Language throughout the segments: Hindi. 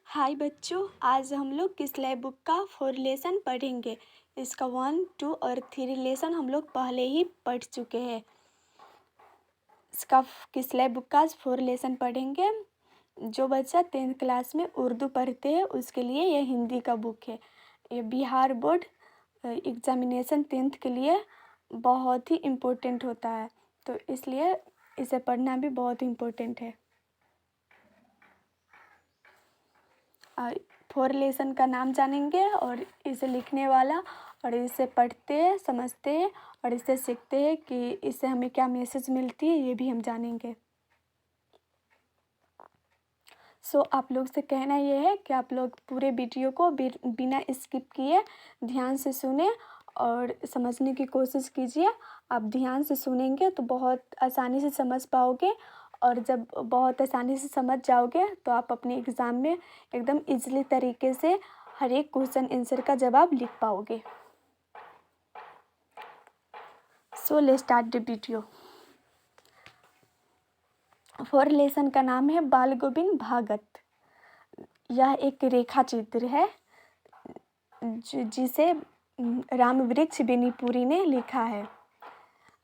हाय बच्चों, आज हम लोग किसलय बुक का 4 लेसन पढ़ेंगे। इसका 1, 2 और 3 लेसन हम लोग पहले ही पढ़ चुके हैं। इसका किसलय बुक का आज 4 लेसन पढ़ेंगे। जो बच्चा 10th क्लास में उर्दू पढ़ते हैं उसके लिए यह हिंदी का बुक है। ये बिहार बोर्ड एग्जामिनेशन 10th के लिए बहुत ही इम्पोर्टेंट होता है, तो इसलिए इसे पढ़ना भी बहुत इम्पोर्टेंट है। 4 लेसन का नाम जानेंगे और इसे लिखने वाला और इसे पढ़ते हैं, समझते हैं और इसे सीखते हैं कि इससे हमें क्या मैसेज मिलती है, ये भी हम जानेंगे। आप लोग से कहना ये है कि आप लोग पूरे वीडियो को बिना स्किप किए ध्यान से सुने और समझने की कोशिश कीजिए। आप ध्यान से सुनेंगे तो बहुत आसानी से समझ पाओगे और जब बहुत आसानी से समझ जाओगे तो आप अपने एग्ज़ाम में एकदम ईजिली तरीके से हर एक क्वेश्चन आंसर का जवाब लिख पाओगे। Let's start the video. 4 lesson का नाम है बाल गोविंद भागत। यह एक रेखा चित्र है जिसे राम वृक्ष बेनीपुरी ने लिखा है।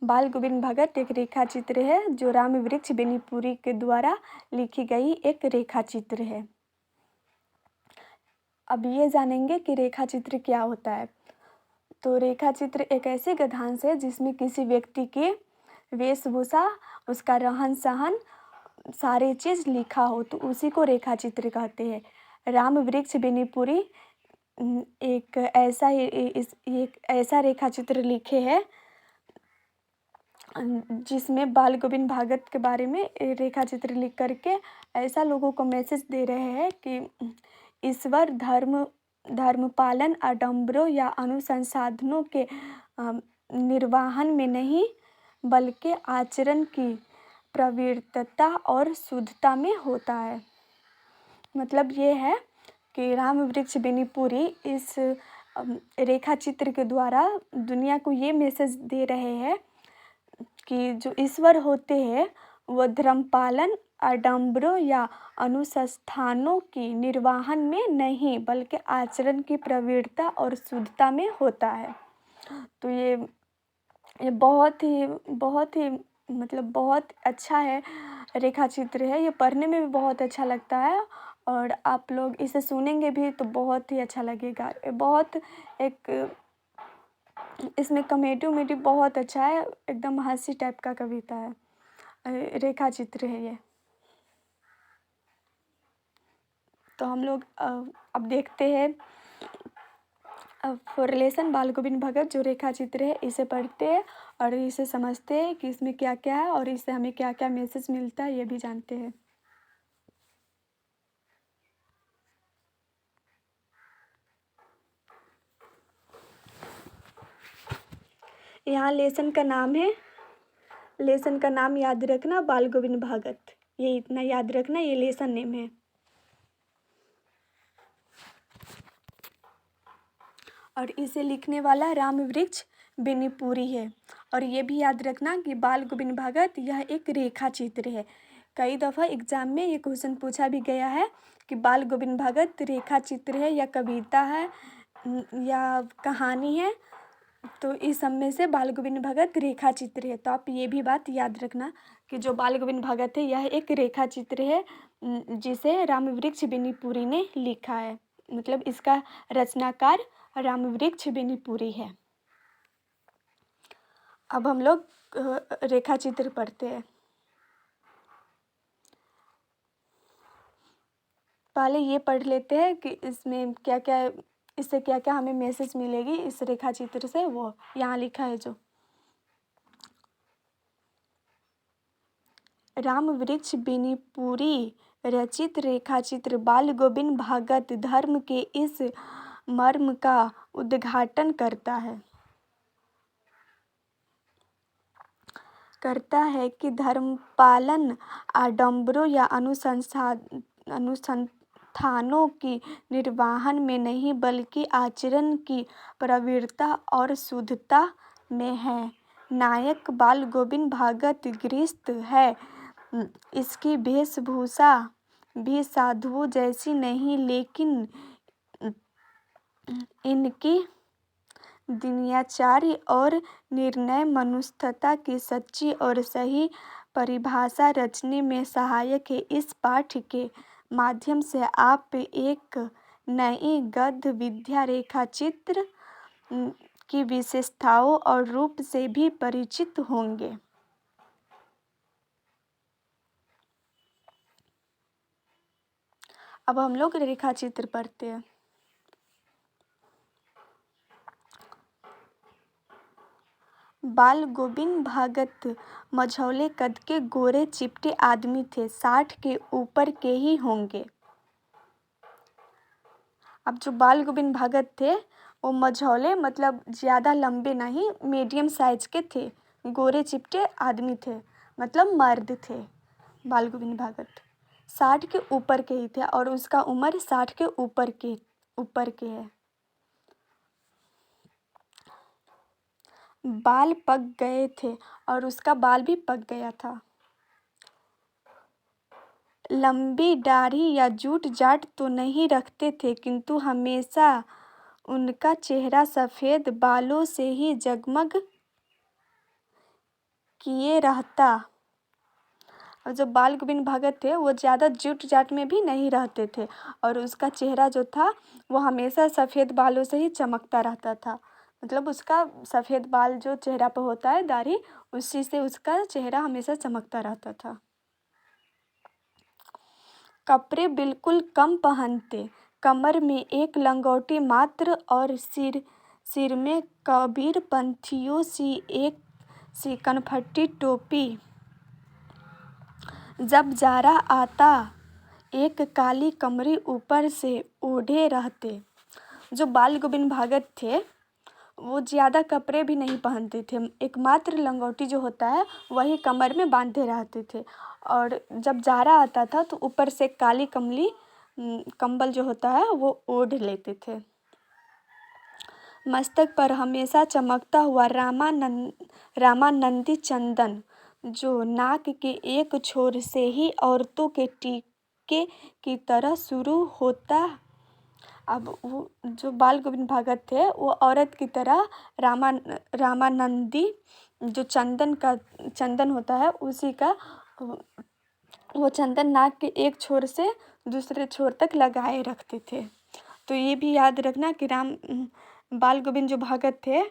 बाल गोविंद भगत एक रेखा चित्र है जो राम वृक्ष बेनीपुरी के द्वारा लिखी गई एक रेखा चित्र है। अब ये जानेंगे कि रेखा चित्र क्या होता है। तो रेखा चित्र एक ऐसे गद्यांश है जिसमें किसी व्यक्ति की वेशभूषा, उसका रहन सहन, सारी चीज़ लिखा हो, तो उसी को रेखा चित्र कहते हैं। राम वृक्ष बेनीपुरी एक ऐसा रेखा चित्र लिखे है जिसमें बाल गोविंद भागत के बारे में रेखा चित्र लिख करके ऐसा लोगों को मैसेज दे रहे हैं कि ईश्वर धर्म पालन, आडंबरों या अनुसंसाधनों के निर्वाहन में नहीं बल्कि आचरण की प्रवृत्ता और शुद्धता में होता है। मतलब ये है कि राम वृक्ष बेनीपुरी इस रेखा चित्र के द्वारा दुनिया को ये मैसेज दे रहे हैं कि जो ईश्वर होते हैं वह धर्म पालन, आडंबरों या अनुष्ठानों की निर्वाहन में नहीं बल्कि आचरण की प्रवृत्ता और शुद्धता में होता है। तो ये बहुत ही मतलब बहुत अच्छा है, रेखा चित्र है। ये पढ़ने में भी बहुत अच्छा लगता है और आप लोग इसे सुनेंगे भी तो बहुत ही अच्छा लगेगा। ये बहुत एक इसमें कॉमेडी बहुत अच्छा है, एकदम हंसी टाइप का कविता है, रेखा चित्र है ये। तो हम लोग अब देखते हैं 4 लेसन बाल गोविंद भगत जो रेखा चित्र है इसे पढ़ते हैं और इसे समझते हैं कि इसमें क्या क्या है और इससे हमें क्या क्या मैसेज मिलता है, ये भी जानते हैं। यहाँ लेसन का नाम याद रखना, बाल गोविंद भागत, ये इतना याद रखना, ये लेसन नेम है। और इसे लिखने वाला राम वृक्ष बेनीपुरी है। और ये भी याद रखना कि बाल गोविंद भगत यह एक रेखा चित्र है। कई दफ़ा एग्जाम में ये क्वेश्चन पूछा भी गया है कि बाल गोविंद भगत रेखा चित्र है या कविता है या कहानी है। तो इस सब में से बाल गोविंद भगत रेखा चित्र है। तो आप ये भी बात याद रखना कि जो बाल गोविंद भगत है यह एक रेखा चित्र है जिसे राम वृक्ष बेनीपुरी ने लिखा है। मतलब इसका रचनाकार राम वृक्ष बेनीपुरी है। अब हम लोग रेखा चित्र पढ़ते हैं। पहले ये पढ़ लेते हैं कि इसमें क्या क्या, इससे क्या क्या हमें मैसेज मिलेगी इस रेखा चित्र से, वो यहाँ लिखा है। जो राम वृक्ष बेनीपुरी रचित रेखा चित्र बाल गोविंद भागत धर्म के इस मर्म का उद्घाटन करता है कि धर्म पालन, आडंबरों या अनुसंधानों की निर्वाहन में नहीं बल्कि आचरण की प्रवृत्ता और शुद्धता में है। नायक बाल गोविंद भागत गृहस्थ है। इसकी वेशभूषा भी साधुओं जैसी नहीं, लेकिन इनकी दिनयाचार्य और निर्णय मनुष्यता की सच्ची और सही परिभाषा रचने में सहायक है। इस पाठ के माध्यम से आप एक नई गद्य विद्या रेखाचित्र की विशेषताओं और रूप से भी परिचित होंगे। अब हम लोग रेखाचित्र पढ़ते हैं। बाल गोविंद भागत मझौले कद के गोरे चिपटे आदमी थे, 60 के ऊपर के ही होंगे। अब जो बाल गोविंद भागत थे वो मझौले मतलब ज़्यादा लंबे नहीं, मीडियम साइज के थे, गोरे चिपटे आदमी थे, मतलब मर्द थे। बाल गोविंद भागत 60 के ऊपर के ही थे और उसका उम्र 60 के ऊपर के है। बाल पक गए थे और उसका बाल भी पक गया था। लंबी दाढ़ी या जूट जाट तो नहीं रखते थे, किंतु हमेशा उनका चेहरा सफ़ेद बालों से ही जगमग किए रहता। और जो बाल गोविंद भगत थे वो ज़्यादा जूट जाट में भी नहीं रहते थे और उसका चेहरा जो था वो हमेशा सफ़ेद बालों से ही चमकता रहता था। मतलब उसका सफ़ेद बाल जो चेहरा पर होता है, दाढ़ी, उसी से उसका चेहरा हमेशा चमकता रहता था। कपड़े बिल्कुल कम पहनते, कमर में एक लंगोटी मात्र और सिर में कबीर पंथियों सी कनफटी टोपी। जब जाड़ा आता एक काली कमरी ऊपर से ओढ़े रहते। जो बाल गोविंद भागत थे वो ज़्यादा कपड़े भी नहीं पहनते थे, एकमात्र लंगोटी जो होता है वही कमर में बांधे रहते थे और जब जाड़ा आता था तो ऊपर से काली कंबल जो होता है वो ओढ़ लेते थे। मस्तक पर हमेशा चमकता हुआ रामानंदी चंदन, जो नाक के एक छोर से ही औरतों के टीके की तरह शुरू होता। अब वो जो बाल गोविंद भागत थे वो औरत की तरह रामानंदी जो चंदन होता है उसी का वो चंदन नाक के एक छोर से दूसरे छोर तक लगाए रखते थे। तो ये भी याद रखना कि बाल गोविंद जो भगत थे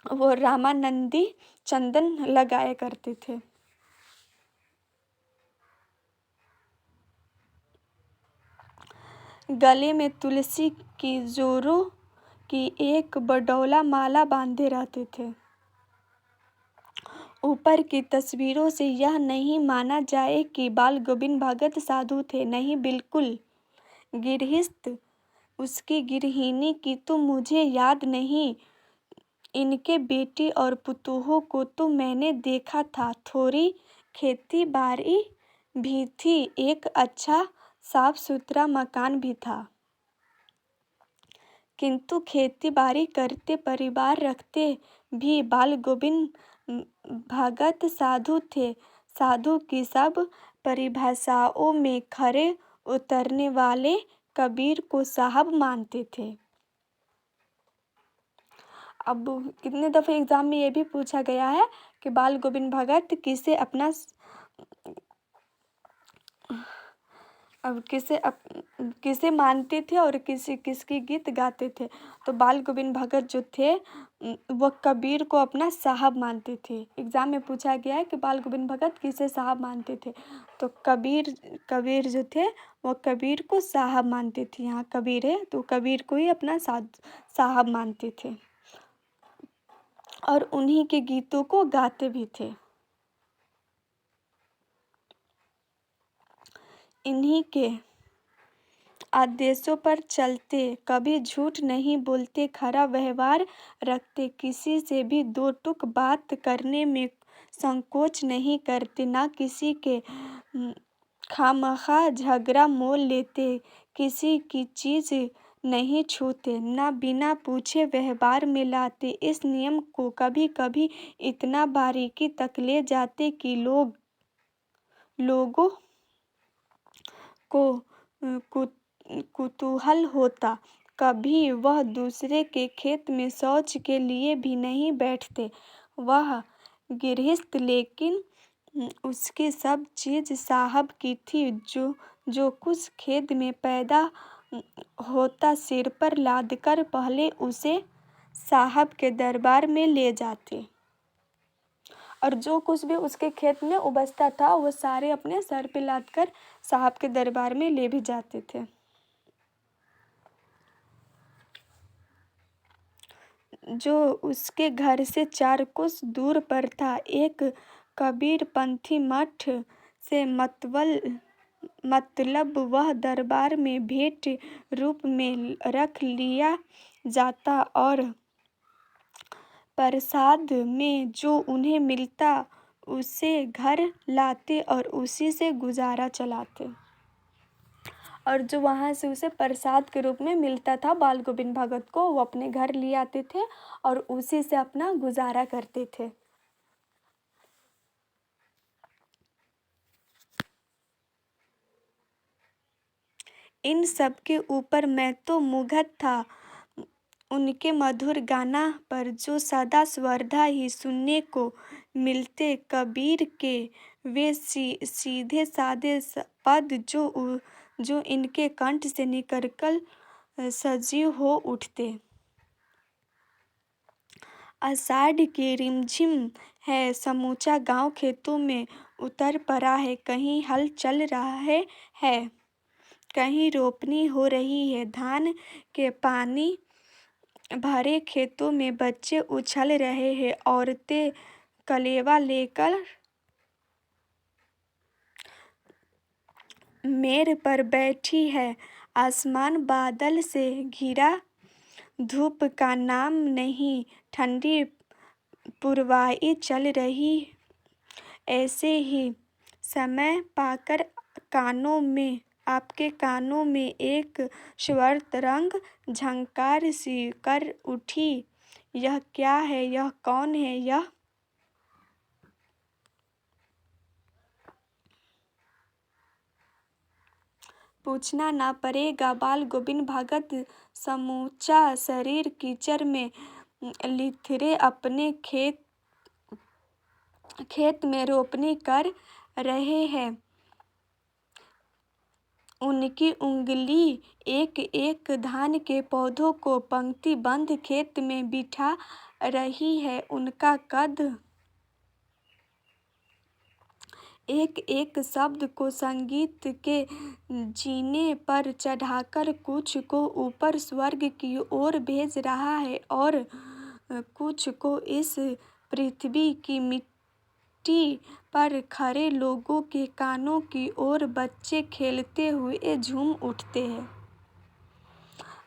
वो रामानंदी चंदन लगाया करते थे। गले में तुलसी की जोरों की एक बडौला माला बांधे रहते थे। ऊपर की तस्वीरों से यह नहीं माना जाए कि बाल गोविंद भगत साधु थे, नहीं, बिल्कुल गृहस्थ। उसकी गृहिणी की तो मुझे याद नहीं, इनके बेटी और पुतोहों को तो मैंने देखा था। थोड़ी खेती बाड़ी भी थी, एक अच्छा साफ सुथरा मकान भी था, किंतु खेती बाड़ी करते परिवार रखते भी बाल गोविंद भगत साधु थे। साधु की सब परिभाषाओं में खरे उतरने वाले कबीर को साहब मानते थे। अब कितने दफ़े एग्ज़ाम में ये भी पूछा गया है कि बाल गोविंद भगत किसे मानते थे और किसकी गीत गाते थे। तो बाल गोविंद भगत जो थे वो कबीर को अपना साहब मानते थे। एग्ज़ाम में पूछा गया है कि बाल गोविंद भगत किसे साहब मानते थे, तो कबीर जो थे वो कबीर को साहब मानते थे। यहाँ कबीर है तो कबीर को ही अपना साहब मानते थे और उन्हीं के गीतों को गाते भी थे। इन्हीं के आदेशों पर चलते, कभी झूठ नहीं बोलते, खरा व्यवहार रखते, किसी से भी दो टूक बात करने में संकोच नहीं करते, ना किसी के खामखा झगड़ा मोल लेते, किसी की चीज़ नहीं छूते, ना बिना पूछे व्यवहार में लाते। इस नियम को कभी कभी इतना बारीकी तक ले जाते कि लोगों को कुतूहल होता। कभी वह दूसरे के खेत में शौच के लिए भी नहीं बैठते। वह गृहस्थ, लेकिन उसकी सब चीज साहब की थी। जो कुछ खेत में पैदा होता सिर पर लादकर पहले उसे साहब के दरबार में ले जाते, और जो कुछ भी उसके खेत में उपजता था वो सारे अपने सर पे लादकर साहब के दरबार में ले भी जाते थे। जो उसके घर से 4 कोस दूर पर था, एक कबीरपंथी मठ से मतलब वह दरबार में भेंट रूप में रख लिया जाता और प्रसाद में जो उन्हें मिलता उसे घर लाते और उसी से गुजारा चलाते। और जो वहाँ से उसे प्रसाद के रूप में मिलता था बाल गोविंद भगत को, वो अपने घर ले आते थे और उसी से अपना गुजारा करते थे। इन सब के ऊपर मैं तो मुग्ध था उनके मधुर गाना पर, जो सदा स्वर्धा ही सुनने को मिलते। कबीर के वे सीधे साधे पद जो इनके कंठ से निकलकर सजीव हो उठते। आषाढ़ की रिमझिम है, समूचा गांव खेतों में उतर पड़ा है। कहीं हल चल रहा है, कहीं रोपनी हो रही है। धान के पानी भरे खेतों में बच्चे उछल रहे हैं। औरतें कलेवा लेकर मेड़ पर बैठी है। आसमान बादल से घिरा, धूप का नाम नहीं, ठंडी पुरवाई चल रही। ऐसे ही समय पाकर आपके कानों में एक स्वर तरंग झंकार सी कर उठी। यह क्या है, यह कौन है, यह पूछना ना पड़ेगा। बाल गोविंद भगत समूचा शरीर कीचड़ में लिथरे अपने खेत में रोपनी कर रहे हैं। उनकी उंगली एक एक धान के पौधों को पंक्तिबद्ध खेत में बिठा रही है। उनका कद एक एक शब्द को संगीत के जीने पर चढ़ाकर कुछ को ऊपर स्वर्ग की ओर भेज रहा है और कुछ को इस पृथ्वी की मिट्टी पर खड़े लोगों के कानों की ओर। बच्चे खेलते हुए झूम उठते हैं।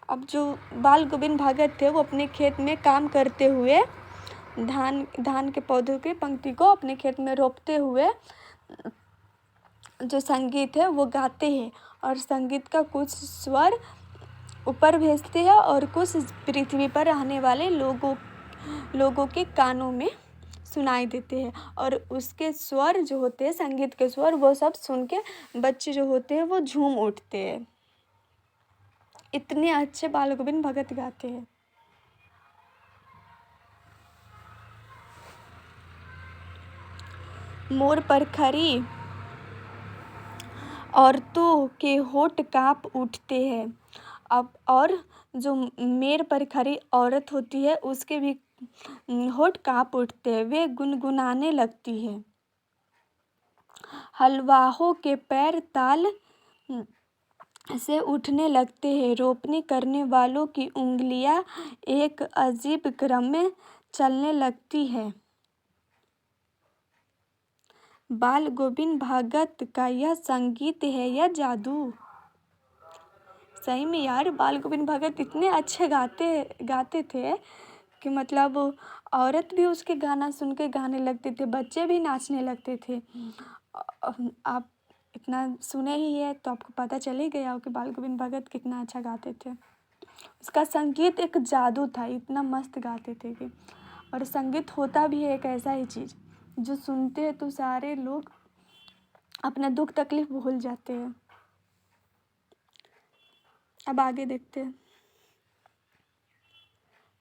अब जो बाल गोविंद भगत थे वो अपने खेत में काम करते हुए धान के पौधों की पंक्ति को अपने खेत में रोपते हुए जो संगीत है वो गाते हैं, और संगीत का कुछ स्वर ऊपर भेजते हैं और कुछ पृथ्वी पर रहने वाले लोगों के कानों में सुनाई देते हैं। और उसके स्वर जो होते हैं, संगीत के स्वर, वो सब सुन के बच्चे जो होते हैं वो झूम उठते हैं। इतने अच्छे बाल गोविंद भगत गाते हैं। मोर पर खड़ी औरतों के होठ कांप उठते हैं। अब और जो मेर पर खड़ी औरत होती है उसके भी होठ कांप उठते हैं। वे गुनगुनाने लगती है। हलवाहों के पैर ताल से उठने लगते हैं। रोपनी करने वालों की उंगलियां एक अजीब क्रम में चलने लगती है। बाल गोविंद भगत का यह संगीत है या जादू। सही में यार, बाल गोविंद भगत इतने अच्छे गाते थे कि मतलब औरत भी उसके गाना सुन के गाने लगते थे, बच्चे भी नाचने लगते थे। आप इतना सुने ही है तो आपको पता चल ही गया हो कि बाल गोविंद भगत कितना अच्छा गाते थे। उसका संगीत एक जादू था, इतना मस्त गाते थे कि, और संगीत होता भी है एक ऐसा ही चीज़ जो सुनते हैं तो सारे लोग अपना दुख तकलीफ भूल जाते हैं। अब आगे देखते हैं।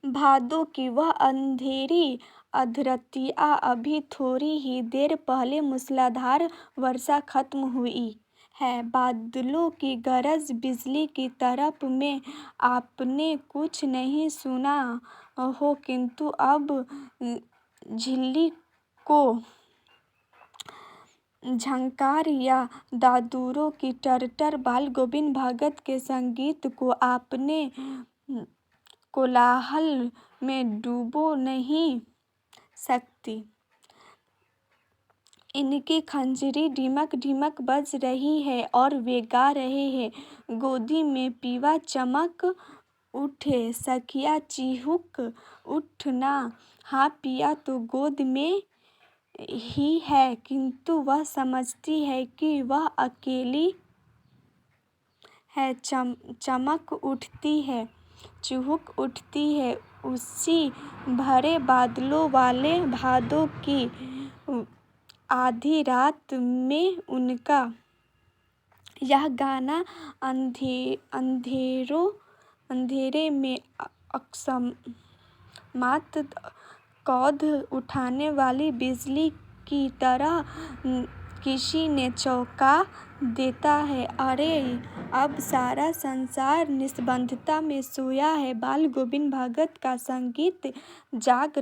भादों की वह अंधेरी अधरतिया अभी थोड़ी ही देर पहले मूसलाधार वर्षा खत्म हुई है। बादलों की गरज बिजली की तरफ में आपने कुछ नहीं सुना हो, किंतु अब झिल्ली को झंकार या दादुरों की टरटर बाल गोविंद भगत के संगीत को आपने कोलाहल में डूबो नहीं सकती। इनकी खंजरी ढिमक ढिमक बज रही है और वे गा रहे हैं, गोदी में पीवा चमक उठे, सखिया चिहुक उठना। हाँ, पिया तो गोद में ही है, किंतु वह समझती है कि वह अकेली है। चमक उठती है, चिहुक उठती है उसी भरे बादलों वाले भादों की आधी रात में। उनका यह गाना अंधेरे में अकस्मात कौध उठाने वाली बिजली की तरह किसी ने चौंका देता है। अरे, अब सारा संसार निस्तब्धता में सोया है। बाल गोविंद भगत का संगीत जाग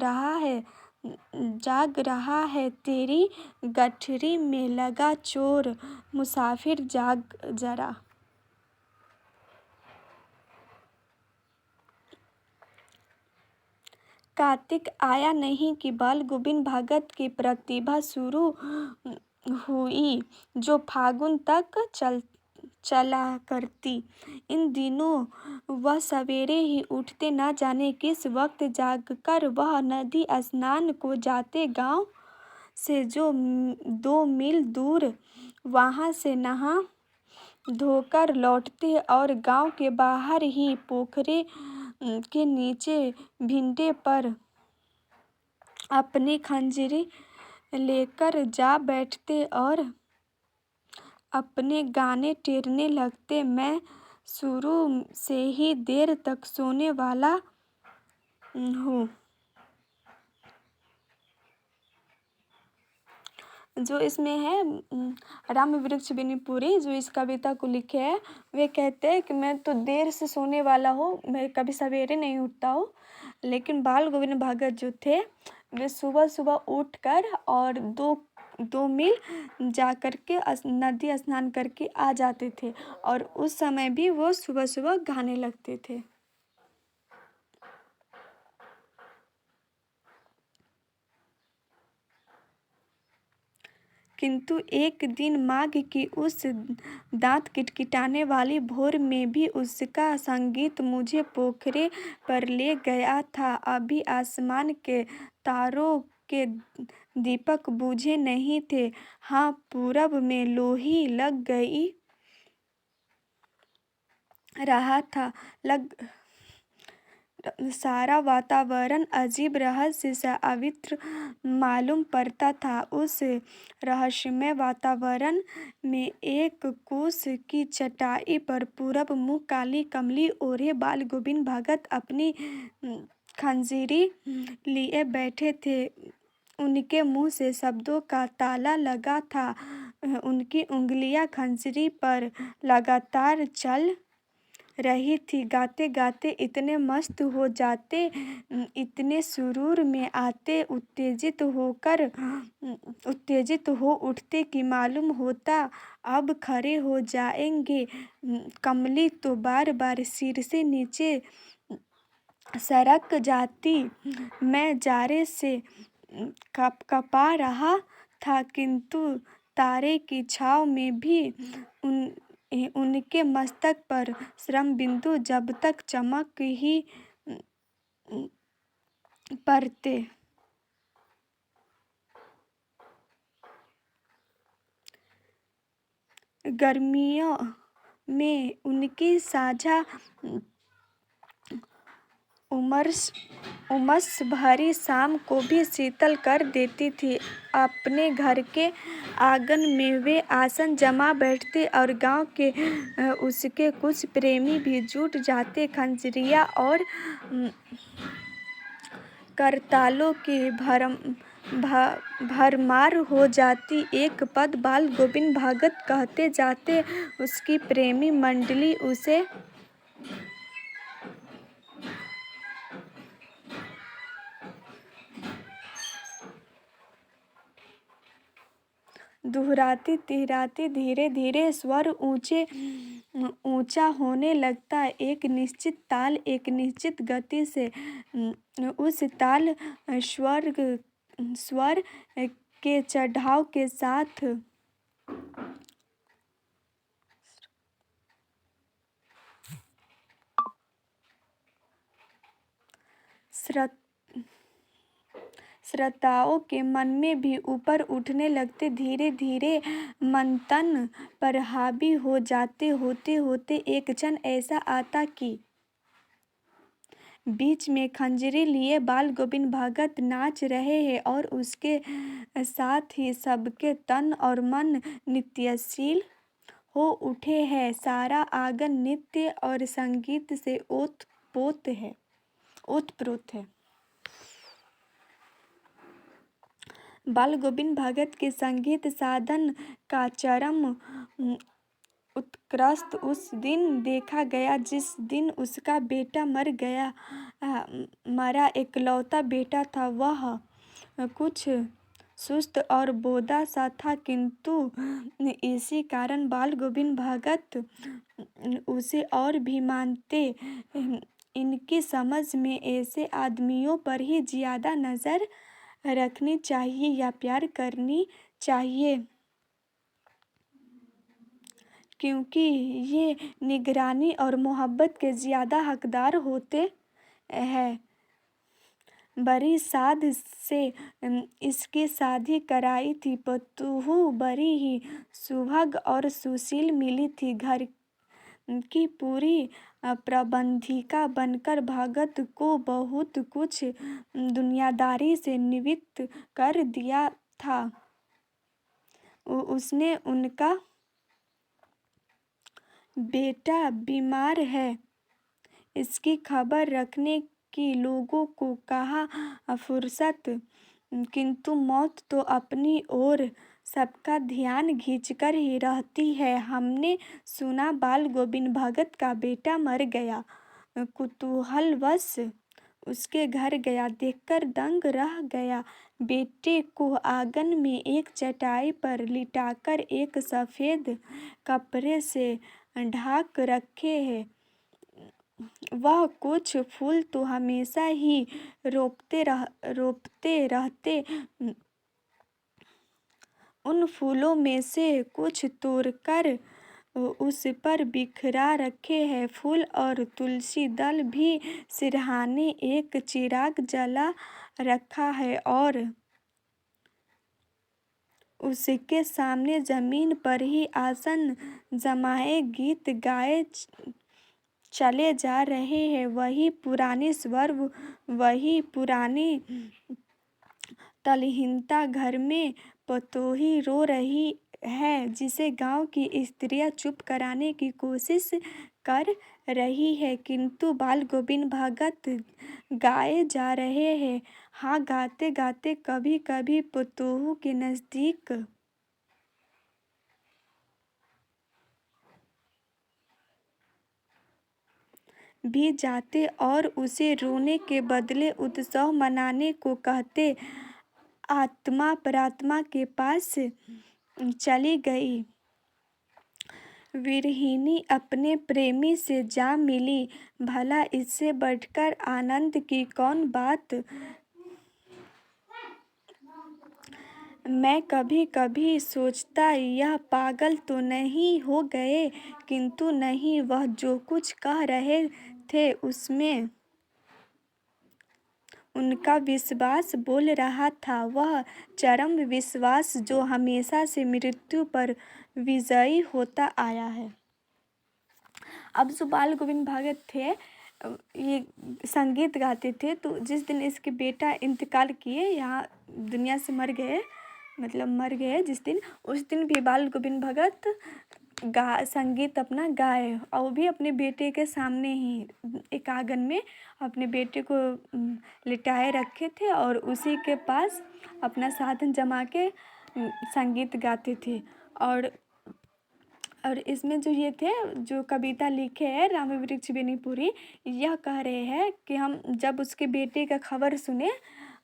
रहा है। तेरी गठरी में लगा चोर मुसाफिर, जाग जरा। कार्तिक आया नहीं कि बाल गोविंद भगत की प्रतिभा शुरू हुई, जो फागुन तक चला करती। इन दिनों वह सवेरे ही उठते, न जाने किस वक्त जागकर वह नदी स्नान को जाते। गांव से जो 2 मील दूर, वहां से नहा धोकर लौटते और गांव के बाहर ही पोखरे के नीचे भिंडे पर अपनी खंजरी लेकर जा बैठते और अपने गाने टेरने लगते। मैं शुरू से ही देर तक सोने वाला हूँ। जो इसमें है राम वृक्ष बेनीपुरी, जो इस कविता को लिखे हैं, वे कहते हैं कि मैं तो देर से सोने वाला हूँ, मैं कभी सवेरे नहीं उठता हूँ। लेकिन बाल गोविंद भगत जो थे, वे सुबह सुबह उठकर और 2 मील जा कर के नदी स्नान करके आ जाते थे, और उस समय भी वो सुबह सुबह गाने लगते थे। किंतु एक दिन माघ की उस दांत किटकिटाने वाली भोर में भी उसका संगीत मुझे पोखरे पर ले गया था। अभी आसमान के तारों के दीपक बुझे नहीं थे। हाँ, पूरब में लोही लग गई रहा था। सारा वातावरण अजीब रहस्य सा अवित्र मालूम पड़ता था। उस रहस्यमय वातावरण में एक कुश की चटाई पर पूरब मुँह काली कमली ओढ़े बाल गोविंद भगत अपनी खंजरी लिए बैठे थे। उनके मुंह से शब्दों का ताला लगा था। उनकी उंगलियां खंजरी पर लगातार चल रही थी। गाते गाते इतने मस्त हो जाते, इतने सुरूर में आते, उत्तेजित हो उठते कि मालूम होता अब खड़े हो जाएंगे। कमली तो बार बार सिर से नीचे सरक जाती। मैं जारे से कपा रहा था, किंतु तारे की छाँव में भी उनके मस्तक पर श्रम बिंदु जब तक चमक ही पड़ते। गर्मियों में उनकी साझा उमस भरी शाम को भी शीतल कर देती थी। अपने घर के आंगन में वे आसन जमा बैठते और गांव के उसके कुछ प्रेमी भी जुट जाते। खंजरिया और करतालों की भरमार हो जाती। एक पद बाल गोविंद भगत कहते जाते। उसकी प्रेमी मंडली उसे दोहराती तिहराती। धीरे धीरे स्वर ऊंचा होने लगता। एक निश्चित ताल, एक निश्चित गति से। उस ताल स्वर के चढ़ाव के साथ श्रोताओं के मन में भी ऊपर उठने लगते। धीरे धीरे मंथन पर हावी हो जाते। होते होते एक क्षण ऐसा आता कि बीच में खंजरी लिए बाल गोविंद भगत नाच रहे हैं और उसके साथ ही सबके तन और मन नृत्यशील हो उठे हैं। सारा आंगन नृत्य और संगीत से ओतप्रोत है। बाल गोविंद भगत के संगीत साधन का चरम उत्कृष्ट उस दिन देखा गया जिस दिन उसका बेटा मरा इकलौता बेटा था। वह कुछ सुस्त और बोदा सा था, किंतु इसी कारण बाल गोविंद भगत उसे और भी मानते। इनकी समझ में ऐसे आदमियों पर ही ज्यादा नजर रखनी चाहिए या प्यार करनी चाहिए, क्योंकि ये निगरानी और मोहब्बत के ज्यादा हकदार होते हैं। बड़ी साध से इसकी शादी कराई थी। पतोहू बड़ी ही सुभग और सुशील मिली थी। घर की पूरी प्रबंधिका बनकर भगत को बहुत कुछ दुनियादारी से निवृत्त कर दिया था। उसने उनका बेटा बीमार है इसकी खबर रखने की लोगों को कहा फुर्सत, किंतु मौत तो अपनी ओर सबका ध्यान खींचकर ही रहती है। हमने सुना बाल गोविंद भगत का बेटा मर गया। कुतूहलवश उसके घर गया। देखकर दंग रह गया। बेटे को आंगन में एक चटाई पर लिटाकर एक सफेद कपड़े से ढाक रखे है। वह कुछ फूल तो हमेशा ही रोपते रहते। उन फूलों में से कुछ तोड़कर उस पर बिखरा रखे हैं। फूल और तुलसी दल भी सिरहाने एक चिराग जला रखा है और उसके सामने जमीन पर ही आसन जमाए गीत गाए चले जा रहे हैं। वही पुराने स्वर, वही पुरानी तल्लीनता। घर में पतोही रो रही है जिसे गांव की स्त्रियां चुप कराने की कोशिश कर रही है, किंतु बाल गोविंद भगत गाए जा रहे हैं। हाँ, गाते गाते कभी कभी पतोहू के नजदीक भी जाते और उसे रोने के बदले उत्सव मनाने को कहते। आत्मा परात्मा के पास चली गई। विरहिणी अपने प्रेमी से जा मिली। भला इससे बढ़कर आनंद की कौन बात। मैं कभी कभी सोचता यह पागल तो नहीं हो गए, किंतु नहीं, वह जो कुछ कह रहे थे उसमें उनका विश्वास बोल रहा था। वह चरम विश्वास जो हमेशा से मृत्यु पर विजयी होता आया है। अब जो बाल गोविंद भगत थे ये संगीत गाते थे। तो जिस दिन इसके बेटा इंतकाल किए, यहाँ दुनिया से मर गए, मतलब मर गए जिस दिन, उस दिन भी बाल गोविंद भगत संगीत अपना गाए, और वो भी अपने बेटे के सामने ही एक आंगन में अपने बेटे को लिटाए रखे थे और उसी के पास अपना साधन जमा के संगीत गाते थे। और इसमें जो ये थे, जो कविता लिखे हैं राम वृक्ष बेनीपुरी, यह कह रहे हैं कि हम जब उसके बेटे का खबर सुने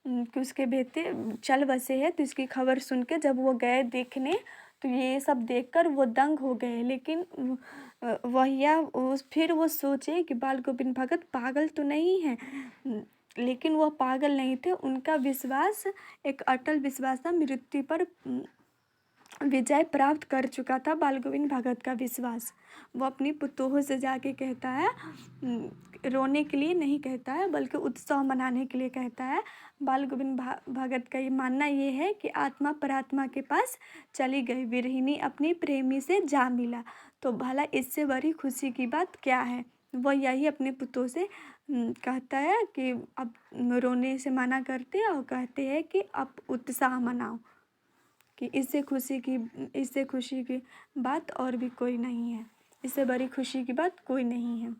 कि उसके बेटे चल बसे हैं, तो इसकी खबर सुन के जब वो गए देखने, तो ये सब देखकर वो दंग हो गए। लेकिन फिर वो सोचे कि बाल गोविंद भगत पागल तो नहीं है, लेकिन वो पागल नहीं थे। उनका विश्वास एक अटल विश्वास था, मृत्यु पर विजय प्राप्त कर चुका था बाल गोविंद भगत का विश्वास। वो अपनी पुतोहू से जाके कहता है, रोने के लिए नहीं कहता है बल्कि उत्सव मनाने के लिए कहता है। बाल गोविंद भगत का ये मानना ये है कि आत्मा परात्मा के पास चली गई, विरहिणी अपनी प्रेमी से जा मिला। तो भला इससे बड़ी खुशी की बात क्या है। वो यही अपने पुतों से कहता है कि अब रोने से मना करते हैं और कहते हैं कि अब उत्साह मनाओ, कि इससे खुशी की बात और भी कोई नहीं है, इससे बड़ी खुशी की बात कोई नहीं है।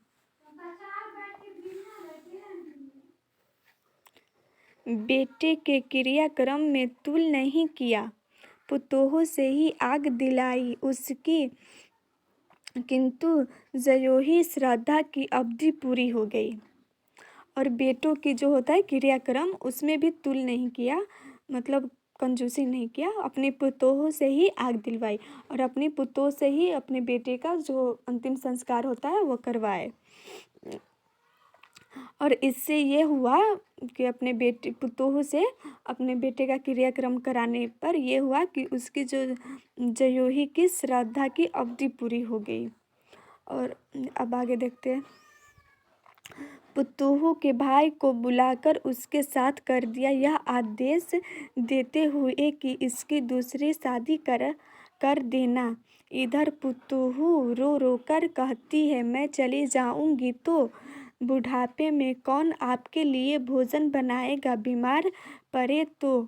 बेटे के क्रियाक्रम में तुल नहीं किया, पुतोहू से ही आग दिलाई उसकी, किंतु जयोही श्रद्धा की अवधि पूरी हो गई। और बेटों की जो होता है क्रियाक्रम, उसमें भी तुल नहीं किया, मतलब कंजूसी नहीं किया, अपने पुतोहू से ही आग दिलवाई और अपनी पुतोह से ही अपने बेटे का जो अंतिम संस्कार होता है वो करवाए। और इससे ये हुआ कि अपने बेटे पुतोहू से अपने बेटे का क्रियाक्रम कराने पर यह हुआ कि उसकी जो जयोही की श्रद्धा की अवधि पूरी हो गई। और अब आगे देखते हैं। पुतोहू के भाई को बुलाकर उसके साथ कर दिया यह आदेश, देते हुए कि इसकी दूसरी शादी कर देना। इधर पुतोहू रो रो कर कहती है, मैं चली जाऊंगी तो बुढ़ापे में कौन आपके लिए भोजन बनाएगा, बीमार पड़े तो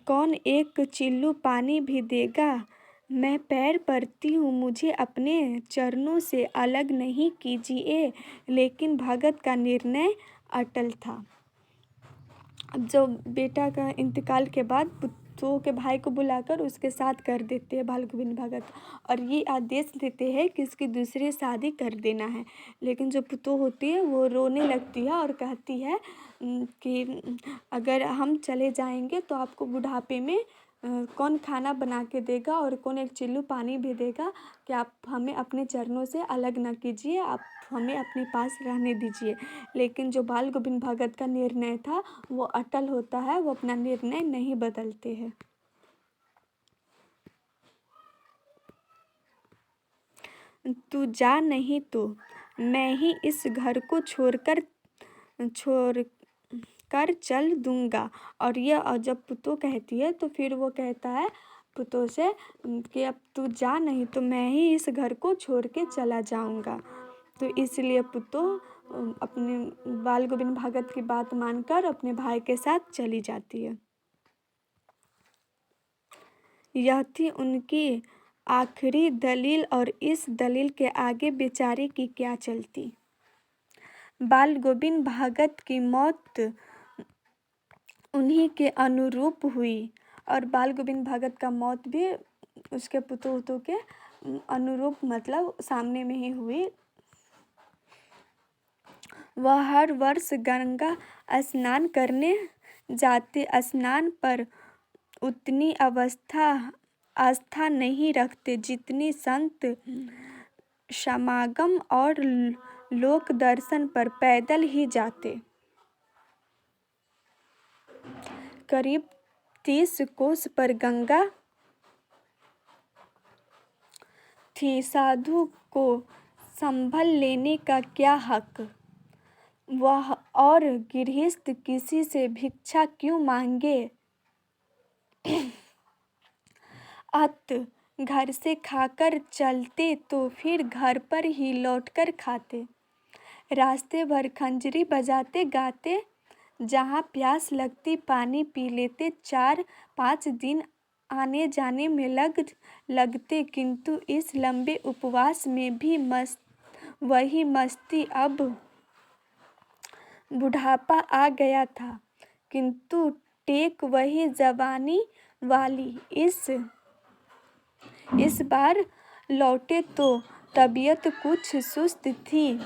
कौन एक चिल्लू पानी भी देगा। मैं पैर पड़ती हूँ, मुझे अपने चरणों से अलग नहीं कीजिए। लेकिन भगत का निर्णय अटल था। अब जो बेटा का इंतकाल के बाद पुतोह के भाई को बुलाकर उसके साथ कर देते हैं बाल गोविंद भगत, और ये आदेश देते हैं कि इसकी दूसरी शादी कर देना है। लेकिन जो पुतोह होती है वो रोने लगती है और कहती है कि अगर हम चले जाएंगे तो आपको बुढ़ापे में कौन खाना बना के देगा और कौन एक चिल्लू पानी भी देगा, कि आप हमें अपने चरणों से अलग न कीजिए, आप हमें अपने पास रहने दीजिए। लेकिन जो बाल गोविंद भगत का निर्णय था वो अटल होता है, वो अपना निर्णय नहीं बदलते हैं। तू जा नहीं तो मैं ही इस घर को छोड़ कर चल दूंगा। और जब पुतोह कहती है तो फिर वो कहता है पुतोह से कि अब तू जा नहीं तो मैं ही इस घर को छोड़ के चला जाऊंगा। तो इसलिए पुतोह अपने बाल गोविंद भगत की बात मानकर अपने भाई के साथ चली जाती है। यह थी उनकी आखिरी दलील, और इस दलील के आगे बेचारे की क्या चलती। बाल गोविंद भगत की मौत उन्हीं के अनुरूप हुई, और बाल गोविंद भगत का मौत भी उसके पुतोह के अनुरूप, मतलब सामने में ही हुई। वह हर वर्ष गंगा स्नान करने जाते, स्नान पर उतनी आस्था नहीं रखते जितनी संत समागम और लोक दर्शन पर पैदल ही जाते। करीब 30 कोस पर गंगा थी, साधु को संभल लेने का क्या हक। वह और गृहस्थ किसी से भिक्षा क्यों मांगे। अत घर से खाकर चलते तो फिर घर पर ही लौटकर खाते। रास्ते भर खंजरी बजाते गाते, जहाँ प्यास लगती पानी पी लेते। 4-5 दिन आने जाने में लगते, किंतु इस लंबे उपवास में भी वही मस्ती। अब बुढ़ापा आ गया था, किंतु टेक वही जवानी वाली। इस बार लौटे तो तबीयत कुछ सुस्त थी।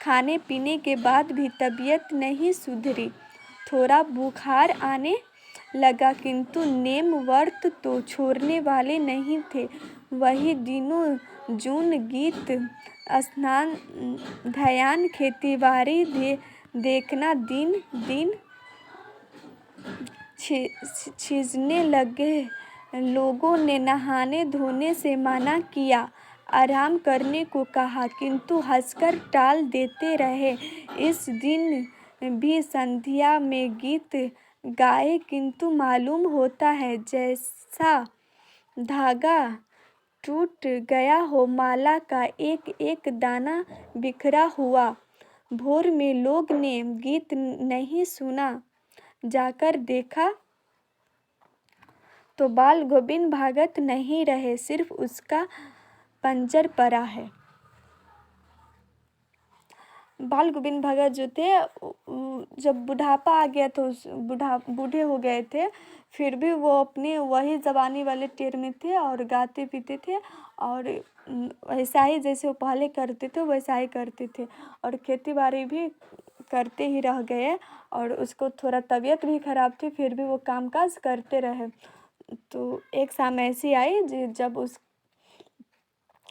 खाने पीने के बाद भी तबीयत नहीं सुधरी। थोड़ा बुखार आने लगा, किंतु नेम व्रत तो छोड़ने वाले नहीं थे। वही दिनों जून गीत, स्नान ध्यान, खेतीबाड़ी देखना दिन दिन छीजने लगे। लोगों ने नहाने धोने से मना किया, आराम करने को कहा, किंतु हंसकर टाल देते रहे। इस दिन भी संध्या में गीत गाए, किंतु मालूम होता है जैसा धागा टूट गया हो, माला का एक एक दाना बिखरा हुआ। भोर में लोग ने गीत नहीं सुना, जाकर देखा तो बाल गोविंद भागत नहीं रहे, सिर्फ उसका पंजर पड़ा है। बाल गोविंद भगत जो थे, जब बुढ़ापा आ गया तो बूढ़े हो गए थे, फिर भी वो अपने वही जवानी वाले टेर में थे और गाते पीते थे, और वैसा ही जैसे वो पहले करते थे वैसा ही करते थे, और खेती बाड़ी भी करते ही रह गए। और उसको थोड़ा तबीयत भी ख़राब थी, फिर भी वो कामकाज करते रहे। तो एक शाम ऐसी आई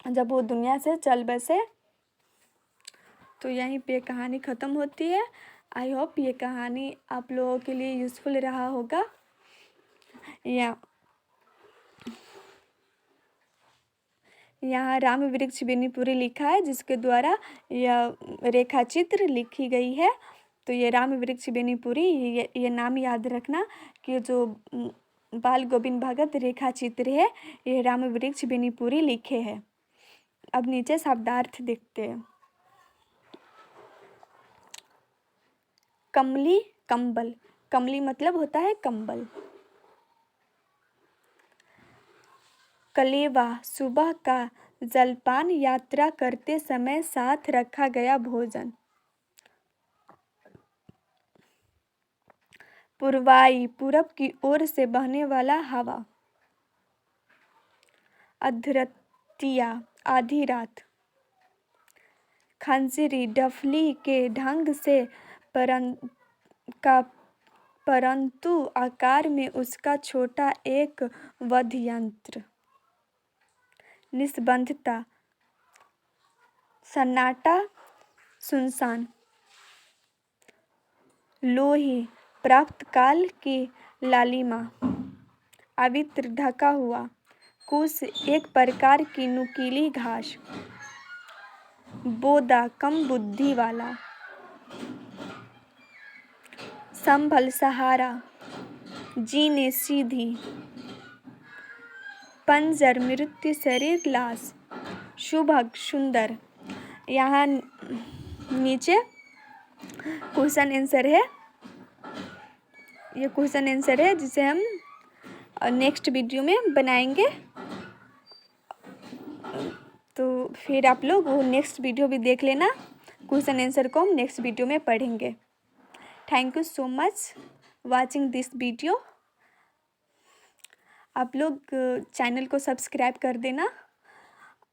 जब वो दुनिया से चल बसे। तो यहीं पे कहानी ख़त्म होती है। आई होप ये कहानी आप लोगों के लिए यूज़फुल रहा होगा। यहाँ राम वृक्ष बेनीपुरी लिखा है, जिसके द्वारा यह रेखा चित्र लिखी गई है। तो ये राम वृक्ष बेनीपुरी, ये नाम याद रखना कि जो बाल गोविंद भगत रेखा चित्र है, ये राम वृक्ष बेनीपुरी लिखे हैं। अब नीचे शब्दार्थ देखते हैं। कमली, कंबल। कमली मतलब होता है कंबल। कलेवा, सुबह का जलपान, यात्रा करते समय साथ रखा गया भोजन। पुरवाई, पूरब की ओर से बहने वाला हवा। अधरतिया, आधी रात। खंजरी, डफली के ढंग से परंतु आकार में उसका छोटा एक वाद्य यंत्र। निस्बंधता, सन्नाटा, सुनसान। लोही, प्राप्त काल की लालिमा। अवित्र, ढका हुआ। कुश, एक प्रकार की नुकीली घास। बोदा, कम बुद्धि वाला। संभल, सहारा। जीने, सीधी। पंजर, मृत्यु शरीर लाश। शुभग, सुंदर। यहाँ नीचे क्वेश्चन आंसर है, ये क्वेश्चन आंसर है जिसे हम नेक्स्ट वीडियो में बनाएंगे। तो फिर आप लोग वो नेक्स्ट वीडियो भी देख लेना। क्वेश्चन आंसर को हम नेक्स्ट वीडियो में पढ़ेंगे। Thank you so much watching this video. आप लोग चैनल को सब्सक्राइब कर देना।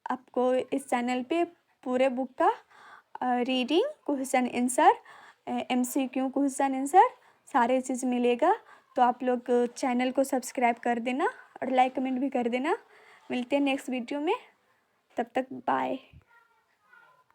आपको इस चैनल पे पूरे बुक का reading, question answer, MCQ question answer सारे चीज़ मिलेगा। तो आप लोग चैनल को सब्सक्राइब कर देना और लाइक कमेंट भी कर देना। मिलते हैं नेक्स्ट वीडियो में, तब तक बाय।